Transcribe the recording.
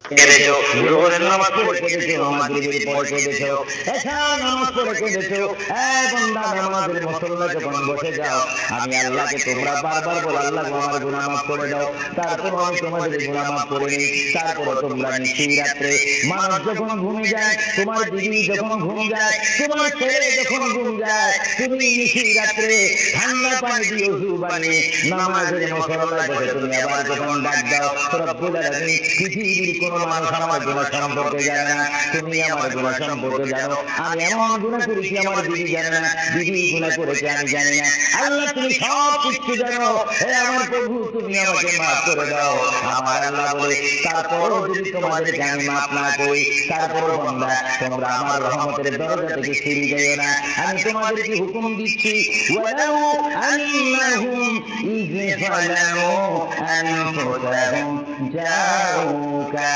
কেঁদেছো, জোহরের নামাজ পড়ে কেঁদেছো, মাগরিবের পরে কেঁদেছো, এশার নামাজ পড়ে কেঁদেছো। বান্দা, নামাজের মুসল্লা যখন বসে যাও, আমি আল্লাহকে তোমরা বারবার বলো, আল্লাহ গো আমার গুনাহ মাফ করে দাও। তারপর আমি তোমাদের গুনাহ মাফ করে নিই। তারপর তোমরা নিশি রাত্রে, মানুষ যখন ঘুমে যায়, তোমার বিবি যখন ঘুম যায়, তোমার ছেলে যখন ঘুম যায়, তুমি নিশি রাত্রে ঠান্ডা পানি দিয়ে ওযু বানিয়ে নামাজের মুসল্লায় বসে তুমি আবার যখন ডাক দাও, রব্বুল আলামিন, পৃথিবীর কোন মানুষ আমার গুনাহ সম্পর্কে জানে না, তুমি আমার গুনাহ সম্পর্কে জানো। আমি এমন গুনাহ করেছি আমার বিবি জানে না, বিবি গুনাহ করেছে আমি জানি না। আল্লাহ তুমি সব কিছু জানো, হে আমার প্রভু তুমি আমাকে মাফ করে দাও। আমার আল্লাহ বলে, তারপরও যদি তোমাদেরকে আমি মাফ না করি, তারপরও বান্দা তোমরা আমার রহমতের দরজা থেকে ফিরে যাও না। আমি তোমাদেরকে হুকুম দিচ্ছি, ওয়ালাউ আন্নাহুম ইয ফালাউ আনফুসাহুম জাউকা